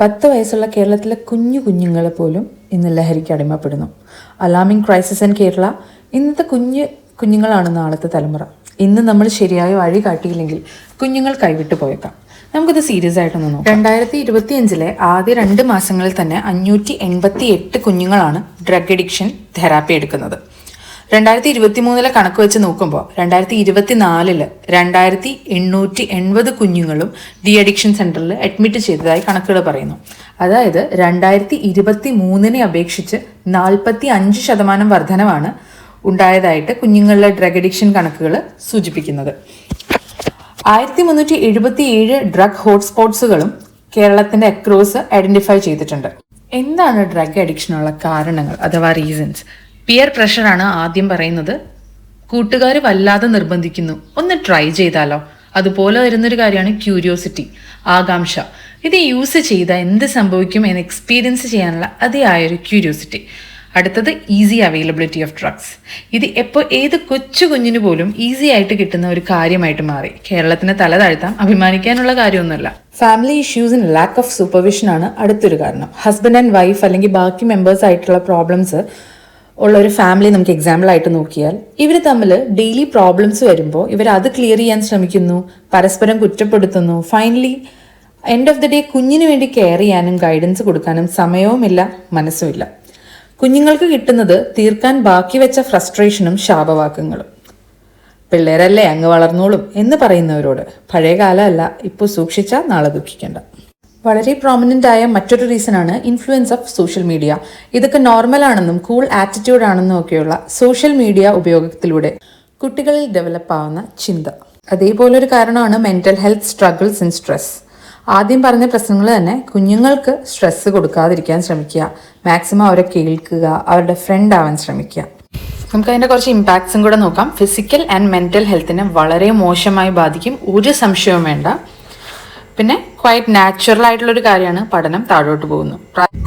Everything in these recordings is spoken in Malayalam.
10 വയസ്സുള്ള കേരളത്തിലെ കുഞ്ഞുങ്ങളെ പോലും ഇന്ന് ലഹരിക്ക് അടിമപ്പെടുന്നു. Alarming crisis in Kerala. ഇന്നത്തെ കുഞ്ഞുങ്ങളാണ് നാളത്തെ തലമുറ. ഇന്ന് നമ്മൾ ശരിയായ വഴി കാട്ടിയില്ലെങ്കിൽ കുഞ്ഞുങ്ങൾ കൈവിട്ടു പോയേക്കാം. നമുക്കിത് സീരിയസ് ആയിട്ടൊന്ന് നോക്കാം. 2025 ആദ്യ 2 മാസങ്ങളിൽ തന്നെ 588 കുഞ്ഞുങ്ങളാണ് ഡ്രഗ് അഡിക്ഷൻ തെറാപ്പി എടുക്കുന്നത്. 2023 കണക്ക് വെച്ച് നോക്കുമ്പോൾ 2024 2880 കുഞ്ഞുങ്ങളും ഡി അഡിക്ഷൻ സെന്ററിൽ അഡ്മിറ്റ് ചെയ്തതായി കണക്കുകൾ പറയുന്നു. അതായത് 2023 അപേക്ഷിച്ച് 45% വർധനവാണ് ഉണ്ടായതായിട്ട് കുഞ്ഞുങ്ങളുടെ ഡ്രഗ് അഡിക്ഷൻ കണക്കുകൾ സൂചിപ്പിക്കുന്നത്. 1377 ഡ്രഗ് ഹോട്ട്സ്പോട്ട്സുകളും കേരളത്തിന്റെ അക്രോസ് ഐഡന്റിഫൈ ചെയ്തിട്ടുണ്ട്. എന്താണ് ഡ്രഗ് അഡിക്ഷനുള്ള കാരണങ്ങൾ അഥവാ റീസൺസ്? പിയർ പ്രഷറാണ് ആദ്യം പറയുന്നത്. കൂട്ടുകാർ വല്ലാതെ നിർബന്ധിക്കുന്നു, ഒന്ന് ട്രൈ ചെയ്താലോ. അതുപോലെ വരുന്നൊരു കാര്യമാണ് ക്യൂരിയോസിറ്റി, ആകാംക്ഷ. ഇത് യൂസ് ചെയ്താൽ എന്ത് സംഭവിക്കും എന്ന് എക്സ്പീരിയൻസ് ചെയ്യാനുള്ള അതിയായൊരു ക്യൂരിയോസിറ്റി. അടുത്തത് ഈസി അവൈലബിലിറ്റി ഓഫ് ഡ്രഗ്സ്. ഇത് ഏത് കൊച്ചു കുഞ്ഞിന് പോലും ഈസി ആയിട്ട് കിട്ടുന്ന ഒരു കാര്യമായിട്ട് മാറി. കേരളത്തിന് തല താഴ്ത്താം, അഭിമാനിക്കാനുള്ള കാര്യമൊന്നുമല്ല. ഫാമിലി ഇഷ്യൂസിന് ലാക്ക് ഓഫ് സൂപ്പർവിഷൻ ആണ് അടുത്തൊരു കാരണം. ഹസ്ബൻഡ് ആൻഡ് വൈഫ് അല്ലെങ്കിൽ ബാക്കി മെമ്പേഴ്സ് ആയിട്ടുള്ള പ്രോബ്ലംസ് ഉള്ള ഒരു ഫാമിലി നമുക്ക് എക്സാമ്പിൾ ആയിട്ട് നോക്കിയാൽ, ഇവർ തമ്മിൽ ഡെയിലി പ്രോബ്ലംസ് വരുമ്പോൾ ഇവർ അത് ക്ലിയർ ചെയ്യാൻ ശ്രമിക്കുന്നു, പരസ്പരം കുറ്റപ്പെടുത്തുന്നു. Finally end of the day കുഞ്ഞിന് വേണ്ടി കെയർ ചെയ്യാനും ഗൈഡൻസ് കൊടുക്കാനും സമയവുമില്ല, മനസ്സുമില്ല. കുഞ്ഞുങ്ങൾക്ക് കിട്ടുന്നത് തീർക്കാൻ ബാക്കി വെച്ച ഫ്രസ്ട്രേഷനും ശാപവാക്യങ്ങളും. പിള്ളേരല്ലേ അങ്ങ് വളർന്നോളും എന്ന് പറയുന്നവരോട് പഴയ കാലമല്ല, ഇപ്പോൾ സൂക്ഷിച്ചാൽ നാളെ ദുഃഖിക്കേണ്ട. വളരെ പ്രോമിനൻ്റ് ആയ മറ്റൊരു റീസണാണ് ഇൻഫ്ലുവൻസ് ഓഫ് സോഷ്യൽ മീഡിയ. ഇതൊക്കെ നോർമൽ ആണെന്നും കൂൾ ആറ്റിറ്റ്യൂഡ് ആണെന്നും ഒക്കെയുള്ള സോഷ്യൽ മീഡിയ ഉപയോഗത്തിലൂടെ കുട്ടികളിൽ ഡെവലപ്പ് ആവുന്ന ചിന്ത. അതേപോലൊരു കാരണമാണ് mental health struggles and stress. ആദ്യം പറഞ്ഞ പ്രശ്നങ്ങൾ തന്നെ കുഞ്ഞുങ്ങൾക്ക് സ്ട്രെസ് കൊടുക്കാതിരിക്കാൻ ശ്രമിക്കുക, മാക്സിമം അവരെ കേൾക്കുക, അവരുടെ ഫ്രണ്ട് ആവാൻ ശ്രമിക്കുക. നമുക്ക് അതിൻ്റെ കുറച്ച് ഇമ്പാക്ട്സും കൂടെ നോക്കാം. ഫിസിക്കൽ ആൻഡ് മെൻ്റൽ ഹെൽത്തിനെ വളരെ മോശമായി ബാധിക്കും, ഒരു സംശയവും വേണ്ട. പിന്നെ ക്വൈറ്റ് നാച്ചുറൽ ആയിട്ടുള്ളൊരു കാര്യമാണ് പഠനം താഴോട്ട് പോകുന്നു.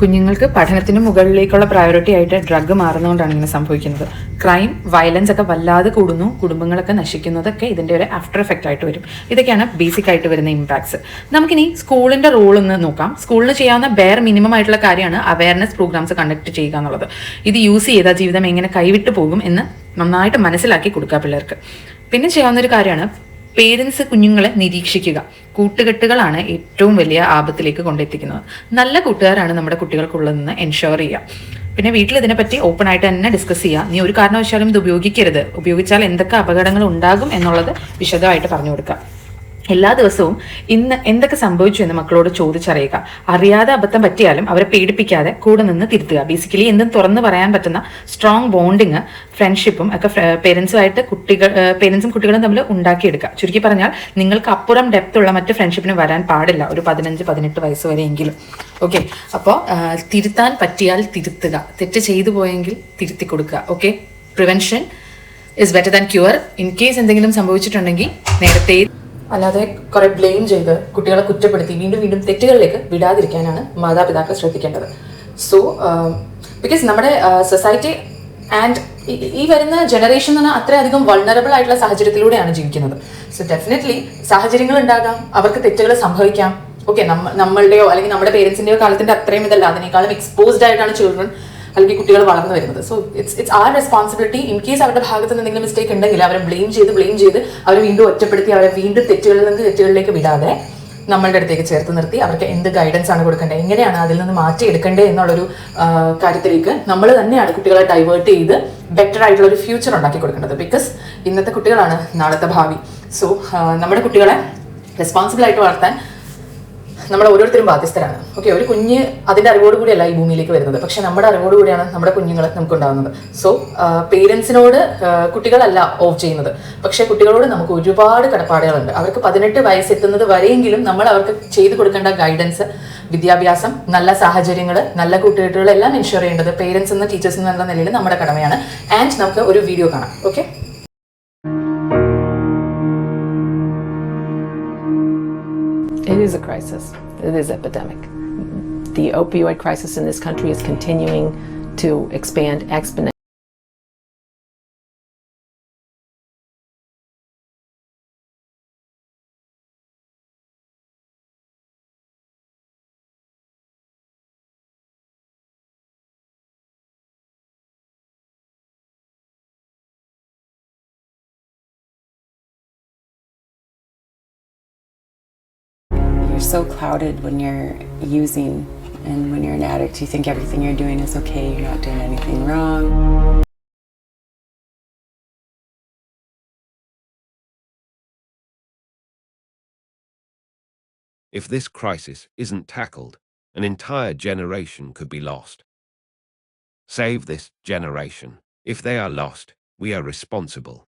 കുഞ്ഞുങ്ങൾക്ക് പഠനത്തിന് മുകളിലേക്കുള്ള പ്രയോറിറ്റി ആയിട്ട് ഡ്രഗ് മാറുന്നതുകൊണ്ടാണ് ഇങ്ങനെ സംഭവിക്കുന്നത്. ക്രൈം, വയലൻസ് ഒക്കെ വല്ലാതെ കൂടുന്നു, കുടുംബങ്ങളൊക്കെ നശിക്കുന്നതൊക്കെ ഇതിൻ്റെ ഒരു ആഫ്റ്റർ എഫക്റ്റ് ആയിട്ട് വരും. ഇതൊക്കെയാണ് ബേസിക് ആയിട്ട് വരുന്ന ഇമ്പാക്ട്സ്. നമുക്കിനി സ്കൂളിൻ്റെ റോൾ ഒന്ന് നോക്കാം. സ്കൂളിന് ചെയ്യാവുന്ന ബെയർ മിനിമം ആയിട്ടുള്ള കാര്യമാണ് അവയർനെസ് പ്രോഗ്രാംസ് കണ്ടക്ട് ചെയ്യുക എന്നുള്ളത്. ഇത് യൂസ് ചെയ്താൽ ജീവിതം എങ്ങനെ കൈവിട്ടു പോകും എന്ന് നന്നായിട്ട് മനസ്സിലാക്കി കൊടുക്കുക പിള്ളേർക്ക്. പിന്നെ ചെയ്യാവുന്നൊരു കാര്യമാണ് പേരൻസ് കുഞ്ഞുങ്ങളെ നിരീക്ഷിക്കുക. കൂട്ടുകെട്ടുകളാണ് ഏറ്റവും വലിയ ആപത്തിലേക്ക് കൊണ്ടെത്തിക്കുന്നത്. നല്ല കൂട്ടുകാരാണ് നമ്മുടെ കുട്ടികൾക്കുള്ളതെന്ന് എൻഷുർ ചെയ്യുക. പിന്നെ വീട്ടിൽ ഇതിനെപ്പറ്റി ഓപ്പൺ ആയിട്ട് തന്നെ ഡിസ്കസ് ചെയ്യുക. നീ ഒരു കാരണവശാലും ഇത് ഉപയോഗിക്കരുത്, ഉപയോഗിച്ചാൽ എന്തൊക്കെ അപകടങ്ങൾ ഉണ്ടാകും എന്നുള്ളത് വിശദമായിട്ട് പറഞ്ഞു കൊടുക്കുക. എല്ലാ ദിവസവും ഇന്ന് എന്തൊക്കെ സംഭവിച്ചു എന്ന് മക്കളോട് ചോദിച്ചറിയുക. അറിയാതെ അബദ്ധം പറ്റിയാലും അവരെ പേടിപ്പിക്കാതെ കൂടെ നിന്ന് തിരുത്തുക. ബേസിക്കലി എന്തും തുറന്ന് പറയാൻ പറ്റുന്ന സ്ട്രോങ് ബോണ്ടിങ്, ഫ്രണ്ട്ഷിപ്പും ഒക്കെ പേരൻസും കുട്ടികളും തമ്മിൽ ഉണ്ടാക്കിയെടുക്കുക. ചുരുക്കി പറഞ്ഞാൽ നിങ്ങൾക്ക് അപ്പുറം ഡെപ്ത് ഉള്ള മറ്റ് ഫ്രണ്ട്ഷിപ്പിന് വരാൻ പാടില്ല ഒരു 15-18 വയസ്സ് വരെയെങ്കിലും. ഓക്കെ, അപ്പോൾ തിരുത്താൻ പറ്റിയാൽ തിരുത്തുക, തെറ്റ് ചെയ്തു പോയെങ്കിൽ തിരുത്തി കൊടുക്കുക. Okay, prevention is better than cure. In case എന്തെങ്കിലും സംഭവിച്ചിട്ടുണ്ടെങ്കിൽ നേരത്തെ, അല്ലാതെ കുറെ ബ്ലെയിം ചെയ്ത് കുട്ടികളെ കുറ്റപ്പെടുത്തി വീണ്ടും തെറ്റുകളിലേക്ക് വിടാതിരിക്കാനാണ് മാതാപിതാക്കൾ ശ്രദ്ധിക്കേണ്ടത്. സോ ബിക്കോസ് നമ്മുടെ സൊസൈറ്റി ആൻഡ് ഈ വരുന്ന ജനറേഷൻ എന്ന് പറഞ്ഞാൽ അത്രയധികം വൾണറബിൾ ആയിട്ടുള്ള സാഹചര്യത്തിലൂടെയാണ് ജീവിക്കുന്നത്. സോ ഡെഫിനറ്റ്ലി സാഹചര്യങ്ങൾ ഉണ്ടാകാം, അവർക്ക് തെറ്റുകൾ സംഭവിക്കാം. ഓക്കെ, നമ്മളുടെയോ അല്ലെങ്കിൽ നമ്മുടെ പേരൻസിന്റെയോ കാലത്തിന്റെ അത്രയും ഇതല്ല, അതിനേക്കാളും എക്സ്പോസ്ഡ് ആയിട്ടാണ് ചിൽഡ്രൻ അല്ലെങ്കിൽ കുട്ടികൾ വളർന്നു വരുന്നത്. So it's our responsibility. In case അവരുടെ ഭാഗത്ത് നിന്ന് എന്തെങ്കിലും മിസ്റ്റേക്ക് ഉണ്ടെങ്കിൽ അവരെ ബ്ലെയിം ചെയ്ത് അവരെ വീണ്ടും ഒറ്റപ്പെടുത്തി അവരെ വീണ്ടും തെറ്റുകളിലേക്ക് വിടാതെ നമ്മളുടെ അടുത്തേക്ക് ചേർത്ത് നിർത്തി അവർക്ക് എന്ത് ഗൈഡൻസ് ആണ് കൊടുക്കേണ്ടത്, എങ്ങനെയാണ് അതിൽ നിന്ന് മാറ്റിയെടുക്കേണ്ടത് എന്നുള്ളൊരു കാര്യത്തിലേക്ക് നമ്മൾ തന്നെയാണ് കുട്ടികളെ ഡൈവേർട്ട് ചെയ്ത് ബെറ്റർ ആയിട്ടുള്ള ഒരു ഫ്യൂച്ചർ ഉണ്ടാക്കി കൊടുക്കേണ്ടത്. ബിക്കോസ് ഇന്നത്തെ കുട്ടികളാണ് നാളത്തെ ഭാവി. സോ നമ്മുടെ കുട്ടികളെ റെസ്പോൺസിബിൾ ആയിട്ട് വളർത്താൻ നമ്മൾ ഓരോരുത്തരും ബാധ്യസ്ഥരാണ്. ഓക്കെ, ഒരു കുഞ്ഞ് അതിൻ്റെ അറിവോട് കൂടിയല്ല ഈ ഭൂമിയിലേക്ക് വരുന്നത്, പക്ഷെ നമ്മുടെ അറിവോട് കൂടിയാണ് നമ്മുടെ കുഞ്ഞുങ്ങൾ നമുക്കുണ്ടാകുന്നത്. സോ പേരൻസിനോട് കുട്ടികളല്ല ഓഫ് ചെയ്യുന്നത്, പക്ഷെ കുട്ടികളോട് നമുക്ക് ഒരുപാട് കടപ്പാടുകളുണ്ട്. അവർക്ക് 18 വയസ്സെത്തുന്നത് വരെയെങ്കിലും നമ്മൾ അവർക്ക് ചെയ്തു കൊടുക്കേണ്ട ഗൈഡൻസ്, വിദ്യാഭ്യാസം, നല്ല സാഹചര്യങ്ങൾ, നല്ല കൂട്ടുകെട്ടുകൾ എല്ലാം എൻഷുർ ചെയ്യേണ്ടത് പേരൻസ് എന്ന ടീച്ചേഴ്സ് എന്നുള്ള നിലയിൽ നമ്മുടെ കടമയാണ്. ആൻഡ് നമുക്ക് ഒരു വീഡിയോ കാണാം. Okay, It is a crisis. It is epidemic. The opioid crisis in this country is continuing to expand exponentially. You're so clouded when you're using, and when you're an addict, you think everything you're doing is okay, you're not doing anything wrong. If this crisis isn't tackled, an entire generation could be lost. Save this generation. If they are lost, we are responsible.